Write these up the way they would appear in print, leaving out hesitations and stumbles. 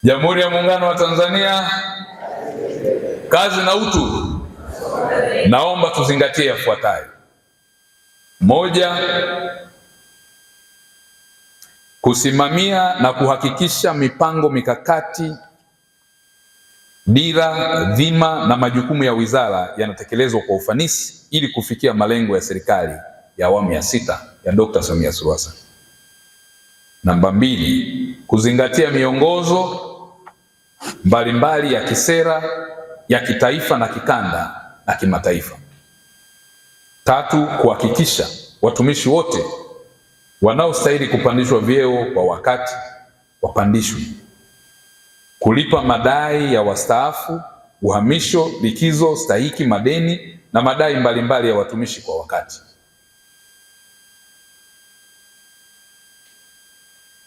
Jamhuri ya Muungano wa Tanzania, kazi na utu. Naomba tuzingatie yafuatayo. Moja, kusimamia na kuhakikisha mipango mikakati, dira, dhima na majukumu ya wizara yanatekelezwa kwa ufanisi ili kufikia malengo ya serikali ya awamu ya 6 ya Dr. Samia Suluhu Hassan. Namba 2, kuzingatia miongozo mbalimbali ya kisera ya kitaifa na kikanda na kimataifa. 3, kuhakikisha watumishi wote wanaostahili kupandishwa vyeo kwa wakati wapandishwe. Kulipa madai ya wastaafu, uhamisho, likizo, stahiki, madeni na madai mbalimbali ya watumishi kwa wakati.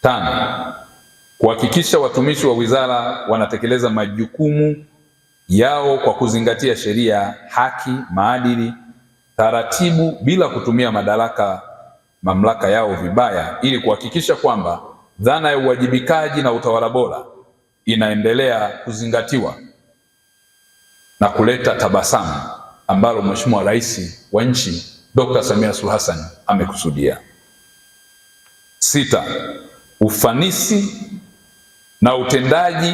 5, kuhakikisha watumishi wa wizara wanatekeleza majukumu yao kwa kuzingatia sheria, haki, maadili, taratibu bila kutumia mamlaka yao vibaya, ili kuhakikisha kwamba dhana ya uwajibikaji na utawala bora inaendelea kuzingatiwa na kuleta tabasamu ambalo Mheshimiwa Rais wa nchi Dr. Samia Suluhu Hassan amekusudia. 6, ufanisi na utendaji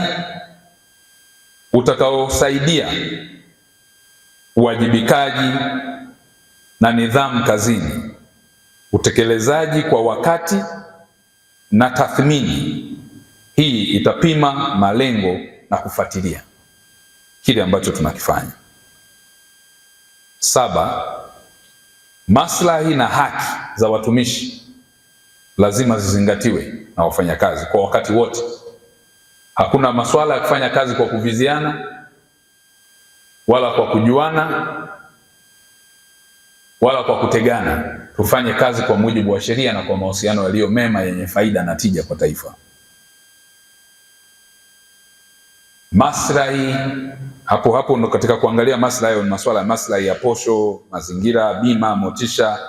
utakaosaidia uwajibikaji na nidhamu kazini, utekelezaji kwa wakati na tathmini. Hii itapima malengo na kufuatilia kile ambacho tunakifanya. 7, maslahi na haki za watumishi lazima zizingatiwe na wafanyakazi kwa wakati wote. Hakuna masuala ya kufanya kazi kwa kuviziana wala kwa kujuana wala kwa kutegana. Tufanye kazi kwa mujibu wa sheria na kwa mahusiano yaliyo mema yenye faida na tija kwa taifa. Maslahi hapo ndo katika kuangalia maslahi, ni masuala ya maslahi ya posho, mazingira, bima, motisha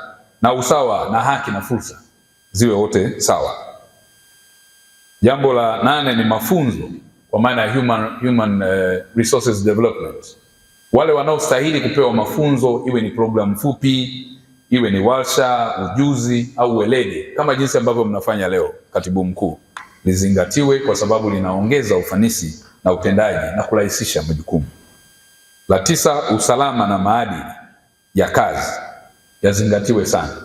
na usawa na haki na fursa ziwe wote sawa. Jambo la 8 ni mafunzo kwa maana ya human resources development. Wale wanaostahili kupewa mafunzo, iwe ni programu fupi, iwe ni warsha, ujuzi au weledi, kama jinsi ambavyo mnafanya leo, Katibu Mkuu, lizingatiwe kwa sababu linaongeza ufanisi na utendaji na kurahisisha majukumu. La 9, usalama na maadili ya kazi yazingatiwe sana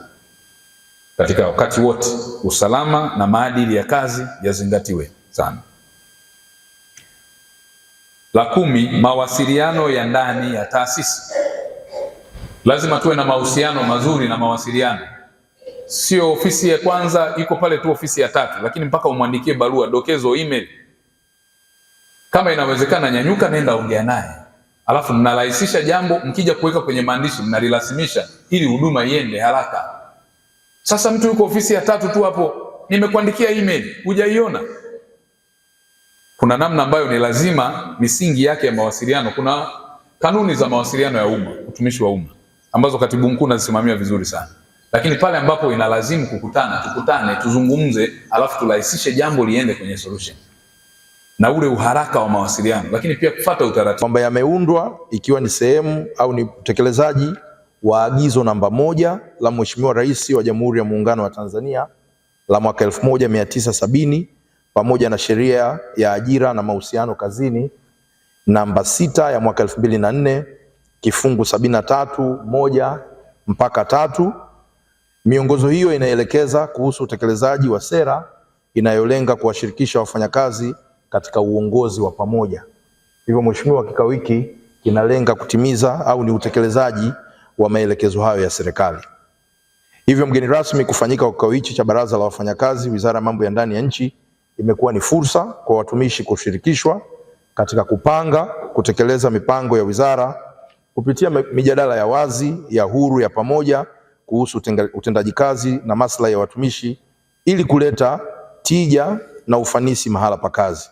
katika wakati wote. Usalama na maadili ya kazi yazingatiwe sana. La 10, mawasiliano ya ndani ya taasisi. Lazima tuwe na mahusiano mazuri na mawasiliano. Sio ofisi ya kwanza iko pale tu, ofisi ya 3, lakini mpaka umwandikie barua, dokezo, email. Kama inawezekana, nyanyuka, nenda ongea naye. Alafu mnarahisisha jambo, mkija kuweka kwenye maandishi mnalirasimisha ili huduma iende haraka. Sasa mtu yuko ofisi ya 3 tu hapo, nimekuandikia email, hujaiona. Kuna namna ambayo ni lazima misingi yake ya mawasiliano. Kuna kanuni za mawasiliano ya umma, utumishi wa umma, ambazo Katibu Mkuu anazisimamia vizuri sana. Lakini pale ambapo inalazimu kukutana, tukutane, tuzungumze, alafu turahisishe jambo liende kwenye solution. Na ule uharaka wa mawasiliano, lakini pia kufuata utaratibu. Kwamba yameundwa ikiwa ni sehemu au ni utekelezaji wa agizo namba 1 la Mheshimiwa Rais wa Jamhuri ya Muungano wa Tanzania la mwaka 1970 pamoja na sheria ya ajira na mahusiano kazini namba 6 ya mwaka 2004 kifungu 73(1) mpaka 3. Miongozo hiyo inaelekeza kuhusu utekelezaji wa sera inayolenga kuwashirikisha wafanyakazi katika uongozi wa pamoja. Hivyo Mheshimiwa, kikao hiki kinalenga kutimiza au ni utekelezaji wa maelekezo hayo ya serikali. Hivyo mgeni rasmi, kufanyika kwa kikao hichi cha Baraza la Wafanyakazi Wizara ya Mambo ya Ndani ya Nchi imekuwa ni fursa kwa watumishi kushirikishwa katika kupanga, kutekeleza mipango ya wizara kupitia mijadala ya wazi, ya huru, ya pamoja kuhusu utendaji kazi na maslahi ya watumishi ili kuleta tija na ufanisi mahala pa kazi.